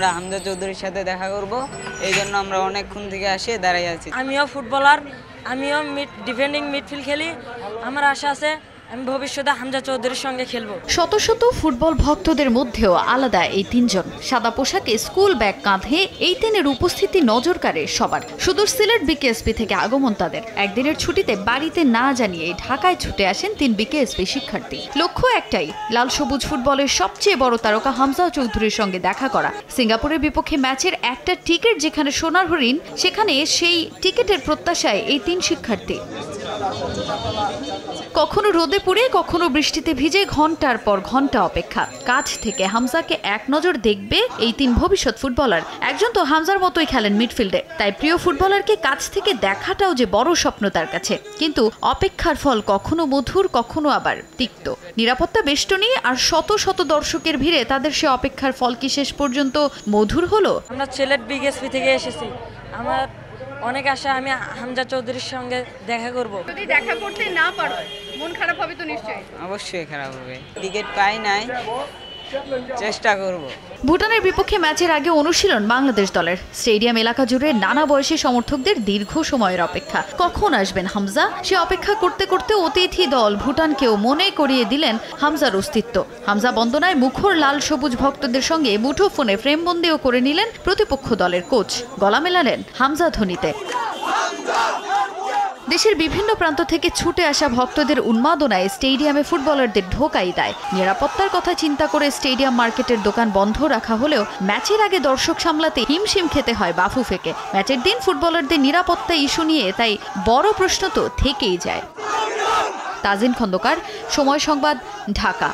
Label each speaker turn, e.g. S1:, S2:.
S1: আমরা হামজা চৌধুরীর সাথে দেখা করব, এই জন্য আমরা অনেকক্ষণ থেকে আসে দাঁড়াই আছি।
S2: আমিও ফুটবলার, আমিও ডিফেন্ডিং মিডফিল্ড খেলি। আমার আশা আছে আমি ভবিষ্যতে হামজা চৌধুরীর সঙ্গে খেলবো।
S3: শত শত ফুটবল ভক্তদের মধ্যেও আলাদা এই তিনজন। সাদা পোশাকে স্কুল ব্যাগ কাঁধে এই তিনের উপস্থিতি নজর কাড়ে সবার। সুদূর সিলেট বিকেএসপি থেকে আগমন তাদের। একদিনের ছুটিতে বাড়িতে না জানিয়ে ঢাকায় ছুটে আসেন 3 বিকেএসপি শিক্ষার্থী। লক্ষ্য একটাই, লাল সবুজ ফুটবলের সবচেয়ে বড় তারকা হামজা চৌধুরীর সঙ্গে দেখা করা। সিঙ্গাপুরের বিপক্ষে ম্যাচের একটা টিকিট যেখানে সোনার হরিণ, সেখানে সেই টিকিটের প্রত্যাশায় এই 3 শিক্ষার্থী। কখনো রোদে পুড়ে, কখনো বৃষ্টিতে ভিজে ঘন্টার পর ঘন্টা অপেক্ষা। কাছ থেকে হামজাকে এক নজর দেখবে এই 3 ভবিষ্যৎ ফুটবলার। একজন তো হামজার মতোই খেলেন মিডফিল্ডে, তাই প্রিয় ফুটবলারকে কাছ থেকে দেখাটাও যে বড় স্বপ্ন তার কাছে। কিন্তু অপেক্ষার ফল কখনো মধুর, কখনো আবার তিক্ত। নিরাপত্তা বেষ্টনী আর শত শত দর্শকের ভিড়ে তাদের সে অপেক্ষার ফল কি শেষ পর্যন্ত মধুর হলো?
S2: আমরা সিলেট বিকেএসপি থেকে এসেছি। আমার অনেক আশা আমি হামজা চৌধুরীর সঙ্গে দেখা করব।
S4: যদি দেখা করতে না পারো মন খারাপ হবে তো নিশ্চয়ই?
S1: অবশ্যই খারাপ হবে, টিকিট পাই নাই, চেষ্টা করব।
S3: ভুটানের বিপক্ষে ম্যাচের আগে অনুশীলন বাংলাদেশ দলের। স্টেডিয়াম এলাকা জুড়ে নানা বয়সী সমর্থকদের দীর্ঘ সময়ের অপেক্ষা। কখন আসবেন হামজা, সে অপেক্ষা করতে করতে অতিথি দল ভুটানকেও মনে করিয়ে দিলেন হামজার অস্তিত্ব। হামজা বন্দনায় মুখর লাল সবুজ ভক্তদের সঙ্গে মুঠোফোনে ফ্রেমবন্দিও করে নিলেন প্রতিপক্ষ দলের কোচ। গলা মেলালেন হামজা ধ্বনিতে। দেশের বিভিন্ন প্রান্ত থেকে ছুটে আসা ভক্তদের উন্মাদনায় স্টেডিয়ামে ফুটবলারদের ঢোকাই দেয়। নিরাপত্তার কথা চিন্তা করে স্টেডিয়াম মার্কেটের দোকান বন্ধ রাখা হলেও ম্যাচের আগে দর্শক সামলাতে হিমশিম খেতে হয় বাফুফেকে। ম্যাচের দিন ফুটবলারদের নিরাপত্তা ইস্যু নিয়ে তাই বড় প্রশ্ন তো থেকেই যায়। তাজিন খন্দকার, সময় সংবাদ, ঢাকা।